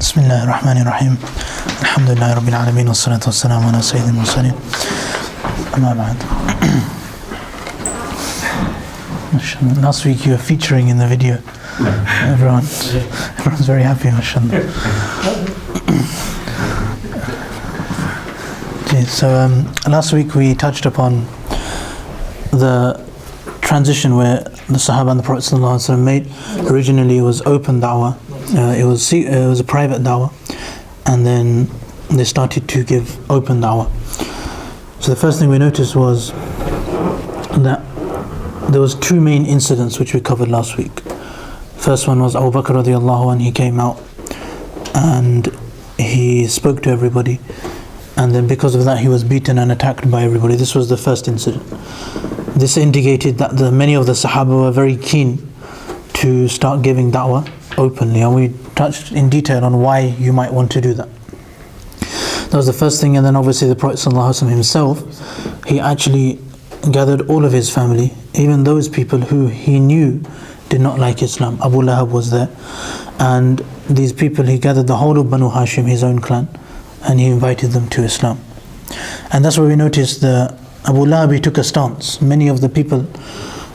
بسم الله الرحمن الرحيم الحمد لله رب العالمين والصلاة والسلام على سيد المرسلين أما بعد. Last week you were featuring in the video. Everyone's very happy, mashallah. So last week we touched upon the transition where the Sahaba and the Prophet ﷺ made. Originally it was open da'wah, it was a private da'wah, and then they started to give open da'wah. So the first thing we noticed was that there was two main incidents which we covered last week. First one was Abu Bakr radiallahu anh, he came out and he spoke to everybody, and then because of that he was beaten and attacked by everybody. This was the first incident. This indicated that many of the Sahaba were very keen to start giving da'wah openly, and we touched in detail on why you might want to do that. That was the first thing. And then obviously the Prophet ﷺ himself, he actually gathered all of his family, even those people who he knew did not like Islam. Abu Lahab was there, and these people, he gathered the whole of Banu Hashim, his own clan, and he invited them to Islam. And that's where we noticed the Abu Lahab, he took a stance. Many of the people,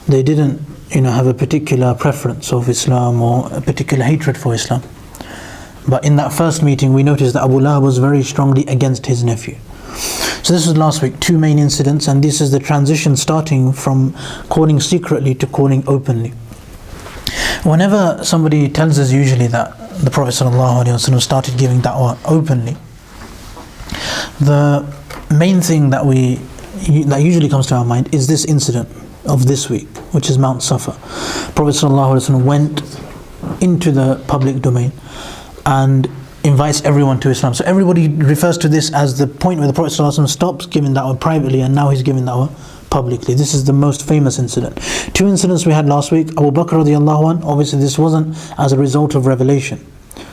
they didn't have a particular preference of Islam or a particular hatred for Islam. But in that first meeting we noticed that Abu Lahab was very strongly against his nephew. So this was last week, two main incidents, and this is the transition starting from calling secretly to calling openly. Whenever somebody tells us usually that the Prophet ﷺ started giving da'wah openly, the main thing that usually comes to our mind is this incident of this week, which is Mount Safa. Prophet ﷺ went into the public domain and invites everyone to Islam. So everybody refers to this as the point where the Prophet ﷺ stops giving da'wah privately and now he's giving da'wah publicly. This is the most famous incident. Two incidents we had last week. Abu Bakr radiallahu anh, obviously this wasn't as a result of revelation.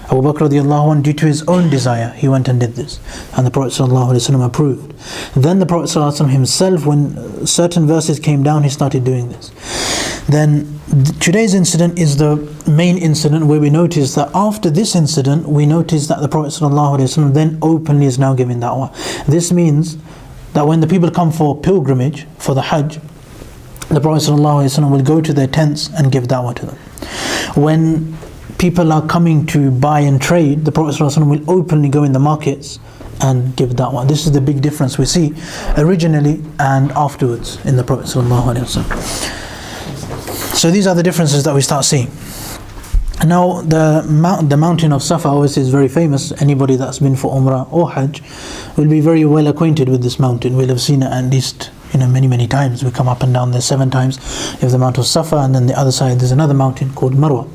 Abu Bakr radiallahu anh, due to his own desire, he went and did this, and the Prophet ﷺ approved. Then the Prophet ﷺ himself, when certain verses came down, he started doing this. Then today's incident is the main incident where we notice that after this incident, we notice that the Prophet ﷺ then openly is now giving da'wah. This means that when the people come for pilgrimage, for the Hajj, the Prophet ﷺ will go to their tents and give da'wah to them. When people are coming to buy and trade, the Prophet ﷺ will openly go in the markets and give da'wah. This is the big difference we see originally and afterwards in the Prophet ﷺ. So these are the differences that we start seeing. Now the mountain of Safa obviously is very famous. Anybody that's been for Umrah or Hajj will be very well acquainted with this mountain. We'll have seen it at least many times. We come up and down there 7 times. You have the Mount of Safa, and then the other side there's another mountain called Marwa.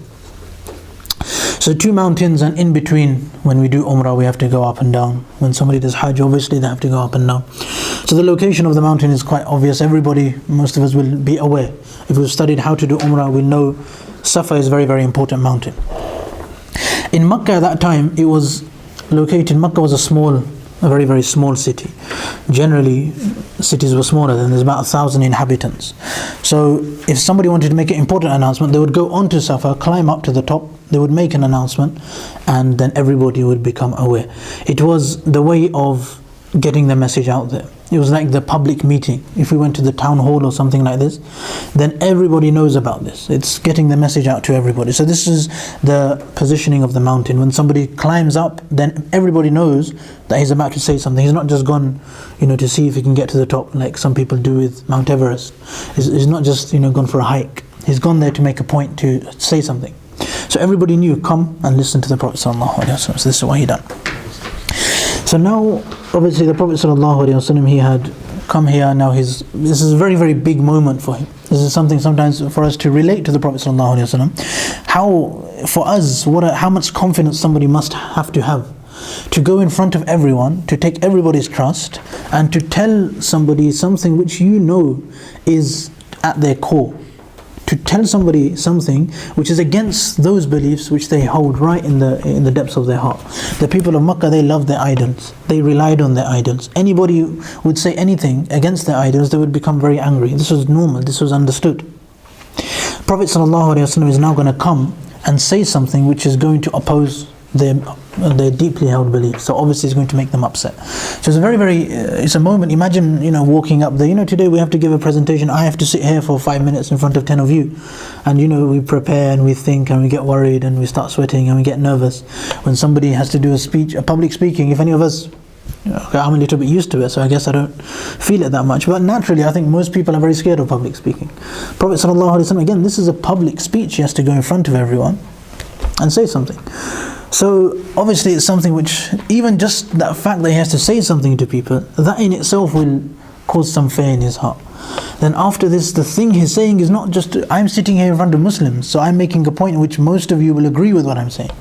So 2 mountains, and in between, when we do Umrah we have to go up and down. When somebody does Hajj, obviously they have to go up and down. So the location of the mountain is quite obvious. Most of us will be aware. If we've studied how to do Umrah, we'll know Safa is a very, very important mountain. In Makkah at that time, it was located, Makkah was a very, very small city. Generally, cities were smaller than, there's about 1,000 inhabitants. So if somebody wanted to make an important announcement, they would go onto Safa, climb up to the top, they would make an announcement, and then everybody would become aware. It was the way of getting the message out there. It was like the public meeting. If we went to the town hall or something like this, then everybody knows about this. It's getting the message out to everybody. So this is the positioning of the mountain. When somebody climbs up, then everybody knows that he's about to say something. He's not just gone to see if he can get to the top like some people do with Mount Everest. He's not just gone for a hike. He's gone there to make a point, to say something. So everybody knew, come and listen to the Prophet ﷺ. So this is what he done. So now, obviously the Prophet ﷺ, he had come here. Now this is a very, very big moment for him. This is something sometimes for us to relate to the Prophet ﷺ. How much confidence somebody must have to go in front of everyone, to take everybody's trust, and to tell somebody something which is at their core. To tell somebody something which is against those beliefs which they hold right in the depths of their heart. The people of Makkah, they loved their idols. They relied on their idols. Anybody who would say anything against their idols, they would become very angry. This was normal, this was understood. Prophet ﷺ is now going to come and say something which is going to oppose their deeply held beliefs. So obviously it's going to make them upset. So it's a it's a moment. Imagine, walking up there. Today we have to give a presentation. I have to sit here for 5 minutes in front of 10 of you, and we prepare and we think and we get worried and we start sweating and we get nervous when somebody has to do a speech, a public speaking. If any of us, I'm a little bit used to it, so I guess I don't feel it that much. But naturally, I think most people are very scared of public speaking. Prophet ﷺ, again, this is a public speech. He has to go in front of everyone and say something. So obviously it's something which, even just that fact that he has to say something to people, that in itself will cause some fear in his heart. Then after this, the thing he's saying is not just, I'm sitting here in front of Muslims, so I'm making a point in which most of you will agree with what I'm saying.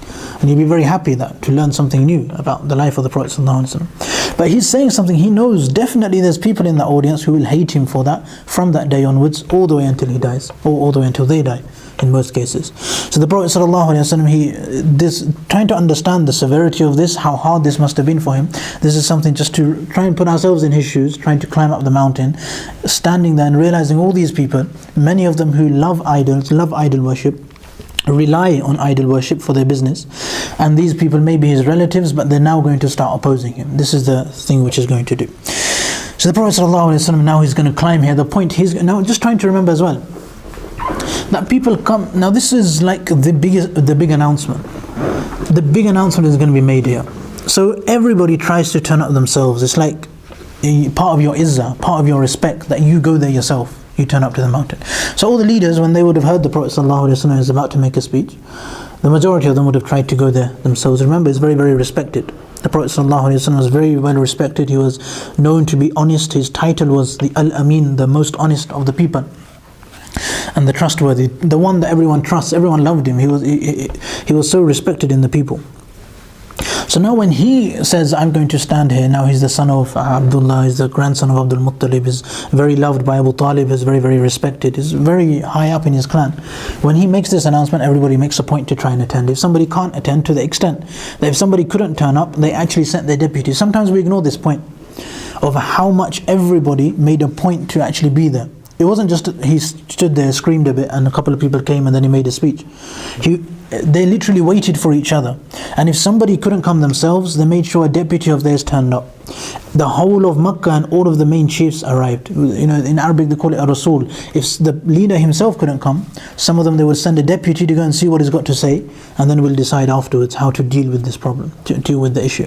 And you'll be very happy to learn something new about the life of the Prophet ﷺ. But he's saying something he knows definitely there's people in that audience who will hate him for that from that day onwards, all the way until he dies, or all the way until they die in most cases. So the Prophet ﷺ, trying to understand the severity of this, how hard this must have been for him. This is something just to try and put ourselves in his shoes, trying to climb up the mountain, standing there and realizing all these people, many of them who love idols, love idol worship, rely on idol worship for their business, and these people may be his relatives, but they're now going to start opposing him. This is the thing which is going to do. So the Prophet ﷺ, now he's going to climb here. The point he's now just trying to remember as well, that people come. Now this is like the big announcement. The big announcement is going to be made here. So everybody tries to turn up themselves. It's like part of your izzah, part of your respect, that you go there yourself. You turn up to the mountain. So all the leaders, when they would have heard the Prophet ﷺ is about to make a speech, the majority of them would have tried to go there themselves. Remember, it's very, very respected. The Prophet ﷺ was very well respected. He was known to be honest. His title was the Al-Amin, the most honest of the people, and the trustworthy, the one that everyone trusts. Everyone loved him. He was so respected in the people. So now when he says, I'm going to stand here, now he's the son of Abdullah, he's the grandson of Abdul Muttalib, is very loved by Abu Talib, is very, very respected, is very high up in his clan. When he makes this announcement, everybody makes a point to try and attend. If somebody can't attend, to the extent that if somebody couldn't turn up, they actually sent their deputy. Sometimes we ignore this point of how much everybody made a point to actually be there. It wasn't just he stood there, screamed a bit, and a couple of people came and then he made a speech. They literally waited for each other. And if somebody couldn't come themselves, they made sure a deputy of theirs turned up. The whole of Makkah and all of the main chiefs arrived. In Arabic they call it a Rasul. If the leader himself couldn't come, some of them they would send a deputy to go and see what he's got to say, and then we'll decide afterwards how to deal with this problem, to deal with the issue.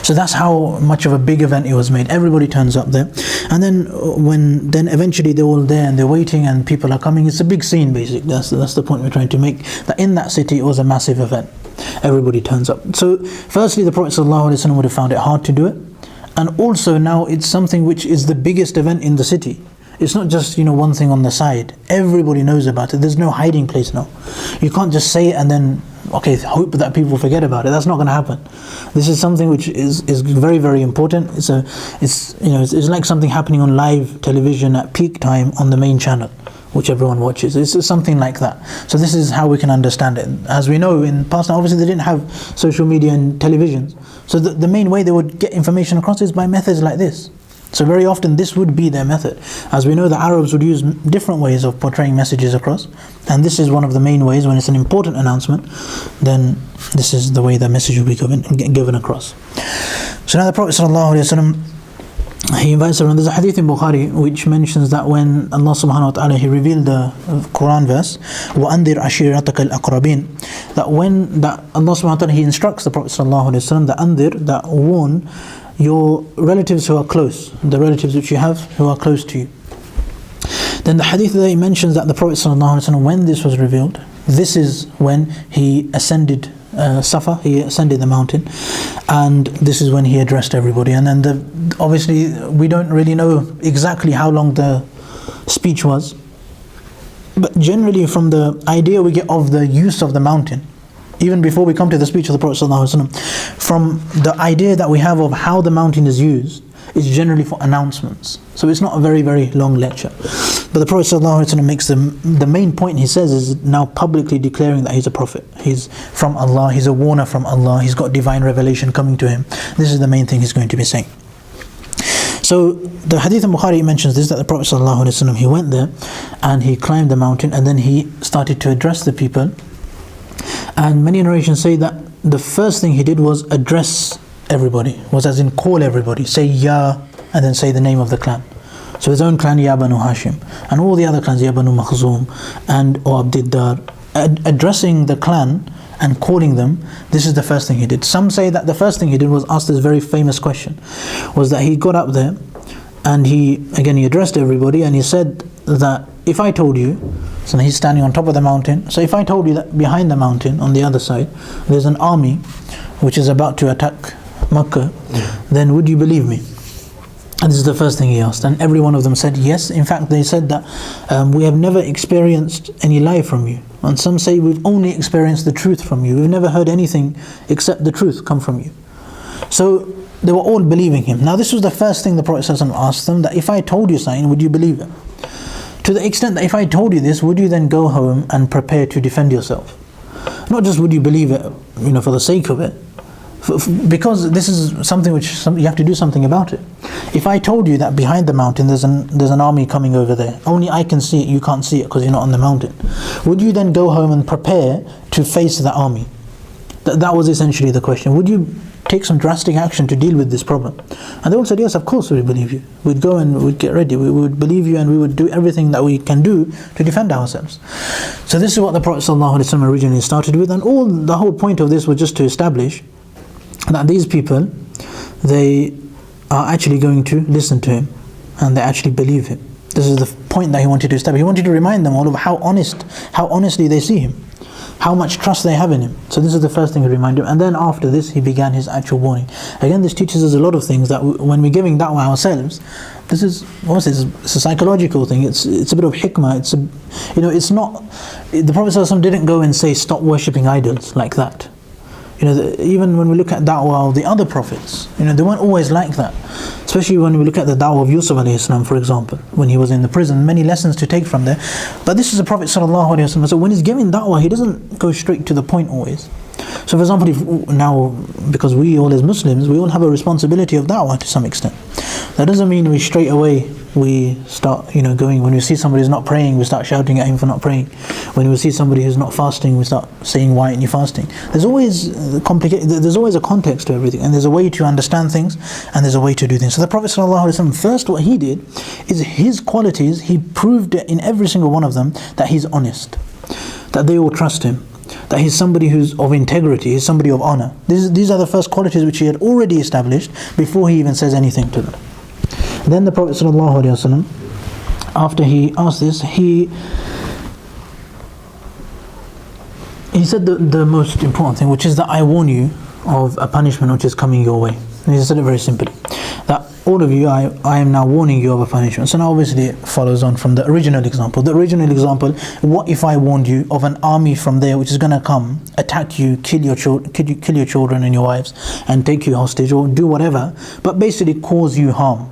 So that's how much of a big event it was made. Everybody turns up there, and then eventually they're all there and they're waiting and people are coming. It's a big scene basically. That's the point we're trying to make. That in that city it was a massive event. Everybody turns up. So firstly, the Prophet ﷺ would have found it hard to do it, and also now it's something which is the biggest event in the city. It's not just one thing on the side. Everybody knows about it. There's no hiding place now. You can't just say it and then hope that people forget about it. That's not going to happen. This is something which is very, very important. It's like something happening on live television at peak time on the main channel, which everyone watches. It's something like that. So this is how we can understand it. As we know, in past, obviously they didn't have social media and televisions. So the main way they would get information across is by methods like this. So very often this would be their method. As we know, the Arabs would use different ways of portraying messages across, and this is one of the main ways. When it's an important announcement, then this is the way the message will be given across. So now the Prophet ﷺ, he invites everyone. There's a hadith in Bukhari which mentions that when Allah subhanahu wa ta'ala, he revealed the Quran verse, وَأَنذِرْ عَشِيرَتَكَ الْأَقْرَبِينَ, that Allah subhanahu wa ta'ala, he instructs the Prophet ﷺ that andir, that warn your relatives who are close, the relatives which you have who are close to you. Then the hadith that he mentions that the Prophet ﷺ, when this was revealed, this is when he ascended Safa, he ascended the mountain, and this is when he addressed everybody. And then obviously we don't really know exactly how long the speech was, but generally from the idea we get of the use of the mountain, even before we come to the speech of the Prophet ﷺ, from the idea that we have of how the mountain is used, is generally for announcements. So it's not a very, very long lecture. But the Prophet ﷺ makes the main point, he says, is now publicly declaring that he's a prophet. He's from Allah, he's a warner from Allah, he's got divine revelation coming to him. This is the main thing he's going to be saying. So the hadith in Bukhari mentions this, that the Prophet ﷺ, he went there and he climbed the mountain and then he started to address the people. And many narrations say that the first thing he did was address everybody, was as in call everybody, say Ya, and then say the name of the clan. So his own clan, Ya Banu Hashim, and all the other clans, Ya Banu Makhzum and or Abdiddar, addressing the clan and calling them. This is the first thing he did. Some say that the first thing he did was ask this very famous question, was that he got up there and he addressed everybody, and he said that if I told you, so he's standing on top of the mountain, so if I told you that behind the mountain on the other side there's an army which is about to attack Makkah, then would you believe me? And this is the first thing he asked, and every one of them said yes. In fact, they said that we have never experienced any lie from you, and some say we've only experienced the truth from you. We've never heard anything except the truth come from you. So they were all believing him. Now this was the first thing the Prophet ﷺ asked them, that if I told you something, would you believe it? To the extent that if I told you this, would you then go home and prepare to defend yourself? Not just would you believe it, for the sake of it, because this is something which you have to do something about it. If I told you that behind the mountain there's an army coming over there, only I can see it, you can't see it because you're not on the mountain, would you then go home and prepare to face that army? That was essentially the question. Would you take some drastic action to deal with this problem? And they all said, yes, of course we believe you. We'd go and we'd get ready, we would believe you, and we would do everything that we can do to defend ourselves. So this is what the Prophet ﷺ originally started with, and the whole point of this was just to establish that these people, they are actually going to listen to him and they actually believe him. This is the point that he wanted to establish. He wanted to remind them all of how honestly they see him, how much trust they have in him. So this is the first thing he reminded him, and then after this he began his actual warning. Again, this teaches us a lot of things, that when we're giving da'wah ourselves, this is it's a psychological thing. It's a bit of hikmah. It's not. The Prophet ﷺ didn't go and say stop worshipping idols like that. Even when we look at da'wah of the other prophets, they weren't always like that. Especially when we look at the da'wah of Yusuf alayhi salam, for example, when he was in the prison, many lessons to take from there. But this is a Prophet sallallahu alaihi wasallam. So when he's giving da'wah, he doesn't go straight to the point always. So for example, now, because we all as Muslims, we all have a responsibility of da'wah to some extent. That doesn't mean we straight away start going, when we see somebody who's not praying, we start shouting at him for not praying. When we see somebody who's not fasting, we start saying, why aren't you fasting? There's always a context to everything, and there's a way to understand things, and there's a way to do things. So the Prophet ﷺ, first what he did is his qualities, he proved in every single one of them that he's honest, that they all trust him, that he's somebody who's of integrity, he's somebody of honor. These are the first qualities which he had already established before he even says anything to them. Then the Prophet ﷺ, after he asked this, he said the most important thing, which is that I warn you of a punishment which is coming your way. And he said it very simply, that all of you, I am now warning you of a punishment. So now obviously it follows on from the original example. The original example, what if I warned you of an army from there which is going to come, attack you, kill your children and your wives, and take you hostage, or do whatever, but basically cause you harm.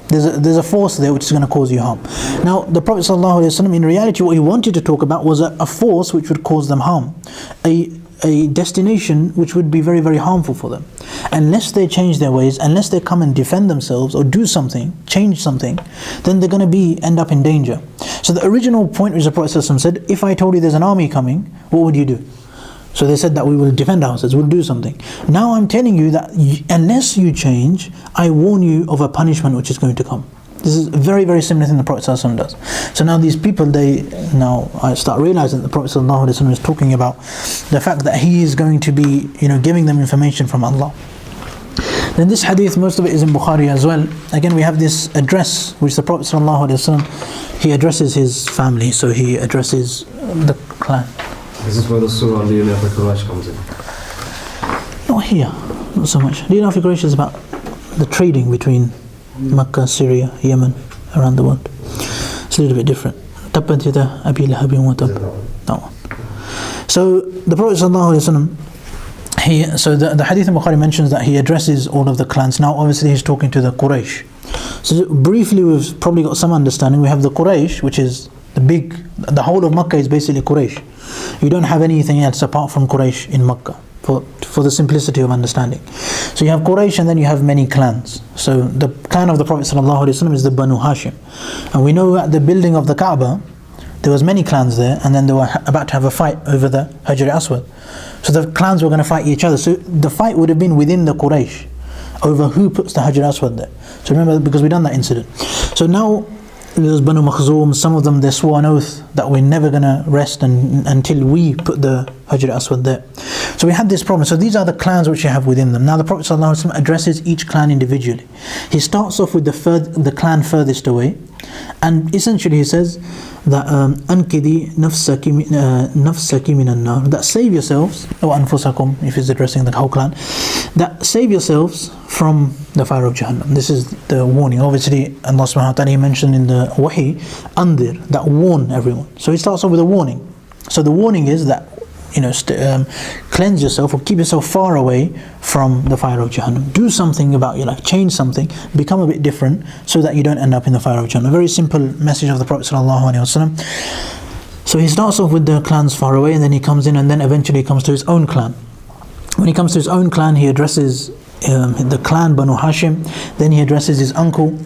There's a force there which is going to cause you harm. Now the Prophet ﷺ, in reality what he wanted to talk about was a force which would cause them harm, a destination which would be very, very harmful for them. Unless they change their ways, unless they come and defend themselves or do something, change something, then they're going to end up in danger. So the original point which the Prophet ﷺ said, if I told you there's an army coming, what would you do? So they said that we will defend ourselves, we'll do something. Now I'm telling you that unless you change, I warn you of a punishment which is going to come. This is a very, very similar thing the Prophet ﷺ does. So now these people, I start realizing that the Prophet ﷺ is talking about the fact that he is going to be, giving them information from Allah. Then this hadith, most of it is in Bukhari as well. Again, we have this address which the Prophet ﷺ, he addresses his family, so he addresses the clan. This is where the surah on the Deen of Quraysh comes in. Not here, not so much. Deen of Quraysh is about the trading between Makkah, Syria, Yemen, around the world. It's a little bit different. Tabbat yada abi lahabin wa tab. That one. So the Prophet ﷺ, so the hadith in Bukhari mentions that he addresses all of the clans. Now obviously he's talking to the Quraysh. So briefly, we've probably got some understanding. We have the Quraysh, which is the whole of Makkah is basically Quraysh. You don't have anything else apart from Quraysh in Makkah, for the simplicity of understanding. So you have Quraysh, and then you have many clans. So the clan of the Prophet ﷺ is the Banu Hashim. And we know at the building of the Kaaba, there was many clans there, and then they were about to have a fight over the Hajar Aswad. So the clans were going to fight each other. So the fight would have been within the Quraysh over who puts the Hajar Aswad there. So remember, because we done that incident. So now there's Banu Makhzum, some of them, they swore an oath that we're never going to rest until we put the Hajar Aswad there. So we had this problem. So these are the clans which you have within them. Now the Prophet ﷺ addresses each clan individually. He starts off with the clan furthest away, and essentially he says that Ankidi nafsaki minan nar, that save yourselves, or anfusakum if he's addressing the whole clan, that save yourselves from the fire of Jahannam. This is the warning. Obviously Allah subhanahu wa ta'ala, he mentioned in the Wahi, andir, that warn everyone. So he starts off with a warning. So the warning is that, cleanse yourself or keep yourself far away from the fire of Jahannam. Do something about your life, change something, become a bit different so that you don't end up in the fire of Jahannam. A very simple message of the Prophet ﷺ. So he starts off with the clans far away, and then he comes in, and then eventually comes to his own clan. When he comes to his own clan, he addresses the clan Banu Hashim, then he addresses his uncle.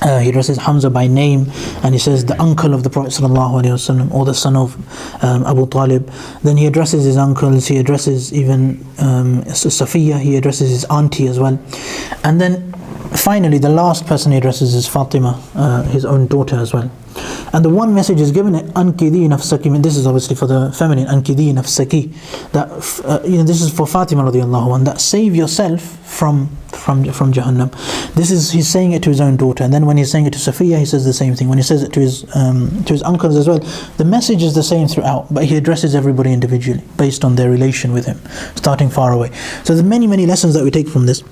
He addresses Hamza by name, and he says the uncle of the Prophet ﷺ, or the son of Abu Talib. Then he addresses his uncles, he addresses even Safiya, he addresses his auntie as well. And then finally the last person he addresses is Fatima, his own daughter as well. And the one message is given, Ankidi nafsaki, this is obviously for the feminine, Ankidi nafsaki, that this is for Fatima radiallahu anha, that save yourself from Jahannam. This is, he's saying it to his own daughter, and then when he's saying it to Safiya, he says the same thing. When he says it to his uncles as well, the message is the same throughout, but he addresses everybody individually based on their relation with him, starting far away. So there's many lessons that we take from this.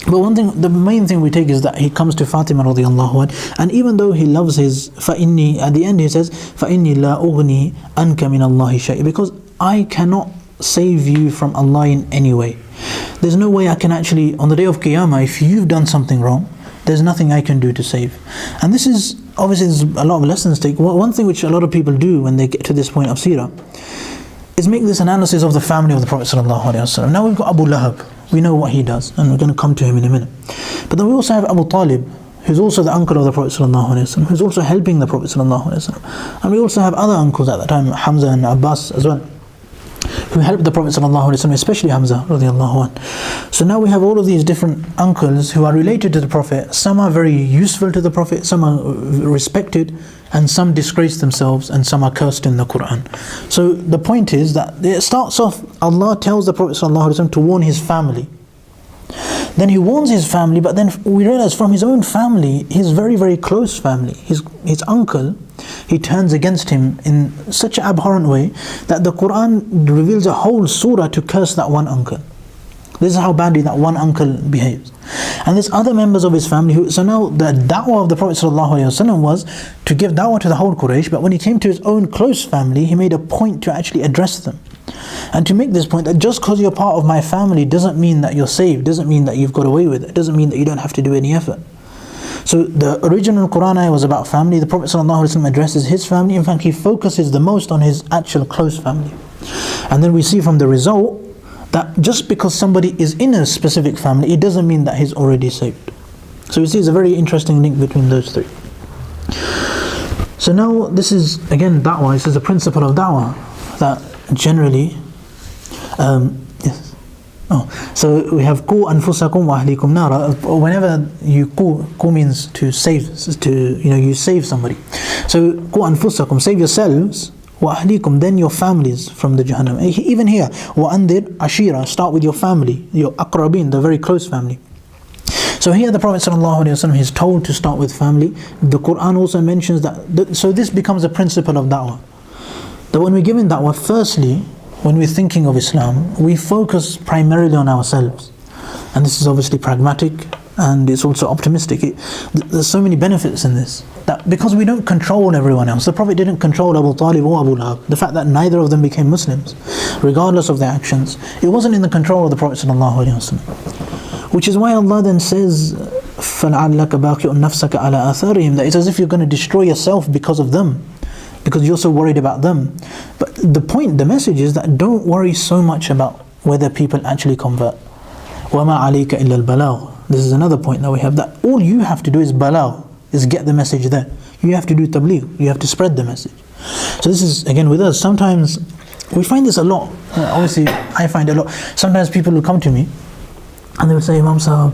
But the main thing we take is that he comes to Fatima radiallahu anha, and even though he loves his فَإِنِّي, at the end he says فَإِنِّي لَا أُغْنِي أَنْكَ مِنَ اللَّهِ شَيْءٍ, because I cannot save you from Allah in any way. There's no way I can actually, on the day of Qiyamah, if you've done something wrong, there's nothing I can do to save. And this is, obviously there's a lot of lessons to take. One thing which a lot of people do when they get to this point of Seerah is make this analysis of the family of the Prophet ﷺ. Now we've got Abu Lahab, we know what he does, and we're going to come to him in a minute. But then we also have Abu Talib, who's also the uncle of the Prophet ﷺ, who's also helping the Prophet ﷺ. And we also have other uncles at that time, Hamza and Abbas as well, who helped the Prophet ﷺ, especially Hamza radiallahu anh. So now we have all of these different uncles who are related to the Prophet. Some are very useful to the Prophet, some are respected, and some disgrace themselves, and some are cursed in the Quran. So the point is that it starts off, Allah tells the Prophet ﷺ to warn his family. Then he warns his family, but then we realize from his own family, his very close family, his uncle, he turns against him in such an abhorrent way that the Quran reveals a whole surah to curse that one uncle. This is how badly that one uncle behaves. And there's other members of his family so now the da'wah of the Prophet ﷺ was to give da'wah to the whole Quraysh, but when he came to his own close family, he made a point to actually address them. And to make this point that just because you're part of my family doesn't mean that you're saved, doesn't mean that you've got away with it, doesn't mean that you don't have to do any effort. So the original Quran ayah was about family. The Prophet ﷺ addresses his family. In fact, he focuses the most on his actual close family. And then we see from the result that just because somebody is in a specific family, it doesn't mean that he's already saved. So we see it's a very interesting link between those three. So now this is again da'wah. This is a principle of da'wah that generally yes. So we have qu anfusakum wa ahlikum nara. Whenever you qu means to save, you save somebody. So qu anfusakum, save yourselves, wa ahlikum, then your families from the Jahannam. Even here, wa andir ashira, start with your family, your aqrabin, the very close family. So here the Prophet ﷺ is told to start with family. The Quran also mentions that, so this becomes a principle of da'wah. That when we're giving da'wah, firstly, when we're thinking of Islam, we focus primarily on ourselves. And this is obviously pragmatic, and it's also optimistic. There's so many benefits in this. That because we don't control everyone else. The Prophet didn't control Abu Talib or Abu Lahab. The fact that neither of them became Muslims, regardless of their actions, it wasn't in the control of the Prophet ﷺ. Which is why Allah then says, فَلَعَلَّكَ بَاقِعُ نَفْسَكَ عَلَىٰ آثَارِهِمْ, that it's as if you're going to destroy yourself because of them, because you're so worried about them. But the message is that don't worry so much about whether people actually convert. وَمَا عَلَيْكَ إِلَّا الْبَلَاغُ. This is another point that we have, that all you have to do is balagh, is get the message there. You have to do tabligh, you have to spread the message. So this is again with us, sometimes we find this a lot. Obviously I find a lot. Sometimes people will come to me and they will say, Imam Sahab,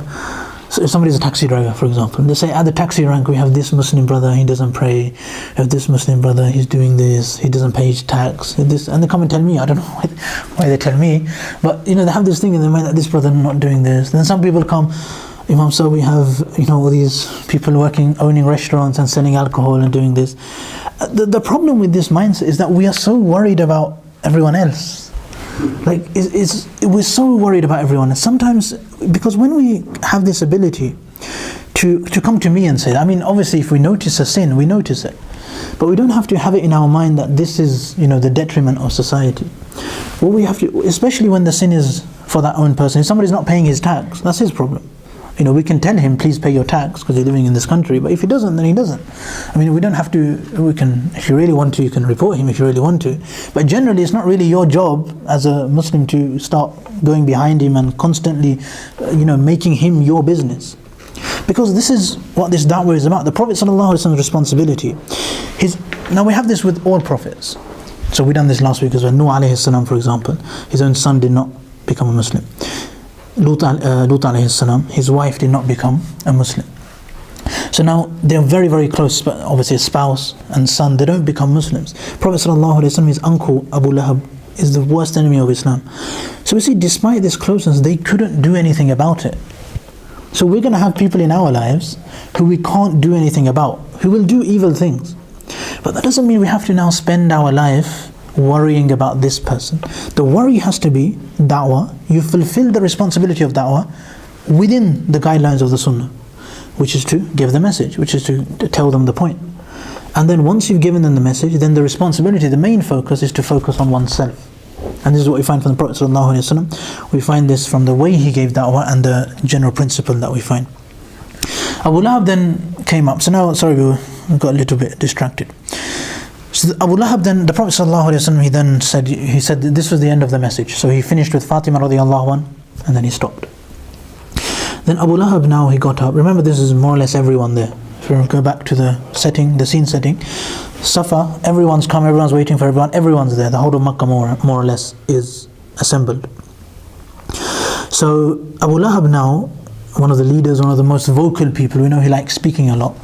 so if somebody's a taxi driver, for example, they say, at the taxi rank we have this Muslim brother, he doesn't pray. We have this Muslim brother, he's doing this, he doesn't pay his tax, this, and they come and tell me. I don't know why they tell me, but they have this thing in their mind that this brother not doing this. Then some people come, Imam Sahab, we have all these people owning restaurants and selling alcohol and doing this. The problem with this mindset is that we are so worried about everyone else. Like we're so worried about everyone, and sometimes because when we have this ability to come to me and say, I mean, obviously if we notice a sin, we notice it, but we don't have to have it in our mind that this is the detriment of society. What we have to, especially when the sin is for that own person, if somebody's not paying his tax, that's his problem. We can tell him, please pay your tax because you're living in this country, but if he doesn't, then he doesn't. I mean, we don't have to, if you really want to, you can report him if you really want to. But generally, it's not really your job as a Muslim to start going behind him and constantly, making him your business. Because this is what this da'wah is about. The Prophet ﷺ's responsibility. Now we have this with all prophets. So we done this last week as well. Nuh alayhi salam, for example, his own son did not become a Muslim. Lut alayhi salam, his wife did not become a Muslim. So now they're very, very close, but obviously a spouse and son, they don't become Muslims. Prophet ﷺ, his uncle Abu Lahab, is the worst enemy of Islam. So we see, despite this closeness, they couldn't do anything about it. So we're going to have people in our lives who we can't do anything about, who will do evil things. But that doesn't mean we have to now spend our life worrying about this person. The worry has to be da'wah. You fulfill the responsibility of da'wah within the guidelines of the sunnah, which is to give the message, which is to tell them the point. And then once you've given them the message, then the responsibility, the main focus is to focus on oneself. And this is what we find from the Prophet ﷺ. We find this from the way he gave da'wah and the general principle that we find. Abu Lahab then came up. So now, sorry, we got a little bit distracted. So Abu Lahab then, the Prophet ﷺ, he said that this was the end of the message. So he finished with Fatima radiallahu anh, and then he stopped. Then Abu Lahab, now he got up. Remember, this is more or less everyone there. If we go back to the scene setting, Safa, everyone's come, everyone's waiting for everyone, everyone's there. The whole of Makkah more or less is assembled. So Abu Lahab now, one of the leaders, one of the most vocal people, we know he likes speaking a lot.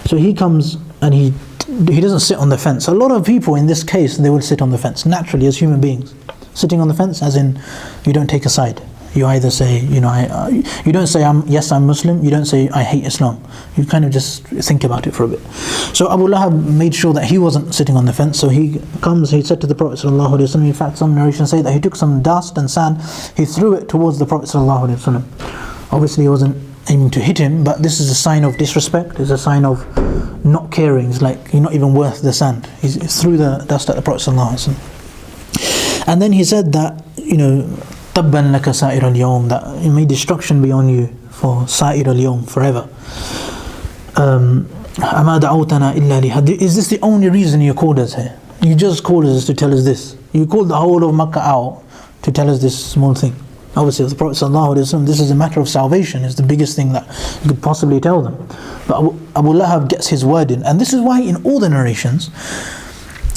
So he comes and he doesn't sit on the fence. A lot of people in this case, they will sit on the fence, naturally as human beings. Sitting on the fence as in, you don't take a side. You either say, you don't say, I'm Muslim, you don't say, I hate Islam. You kind of just think about it for a bit. So Abu Lahab made sure that he wasn't sitting on the fence. So he said to the Prophet ﷺ, in fact some narrations say that he took some dust and sand, he threw it towards the Prophet ﷺ. Obviously he wasn't aiming to hit him, but this is a sign of disrespect, it's a sign of not caring. It's like you're not even worth the sand. He threw the dust at the Prophet ﷺ. And then he said that, Tabban laka sa'ir al-yawm, that may destruction be on you for sa'ir al-yawm, forever. Ama da'awtana illa lihad. Is this the only reason you called us here? You just called us to tell us this. You called the whole of Makkah out to tell us this small thing. Obviously, the Prophet ﷺ, this is a matter of salvation. It's the biggest thing that you could possibly tell them. But Abu Lahab gets his word in. And this is why in all the narrations,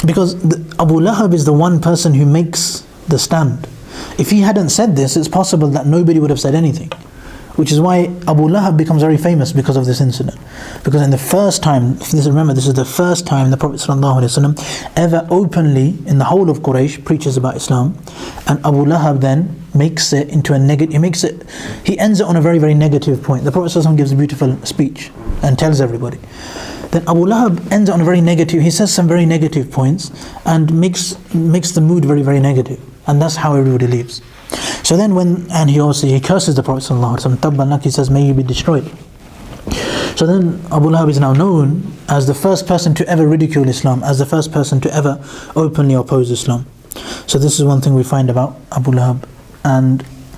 because Abu Lahab is the one person who makes the stand. If he hadn't said this, it's possible that nobody would have said anything. Which is why Abu Lahab becomes very famous because of this incident. Because in the first time, remember this is the first time the Prophet ﷺ ever openly in the whole of Quraysh preaches about Islam, and Abu Lahab then makes it into a negative, he ends it on a very, very negative point. The Prophet ﷺ gives a beautiful speech and tells everybody. Then Abu Lahab ends it on a very negative, he says some very negative points and makes the mood very, very negative. And that's how everybody leaves. So then he curses the Prophet ﷺ, Tabban lak, he says, may you be destroyed. So then Abu Lahab is now known as the first person to ever ridicule Islam, as the first person to ever openly oppose Islam. So this is one thing we find about Abu Lahab. And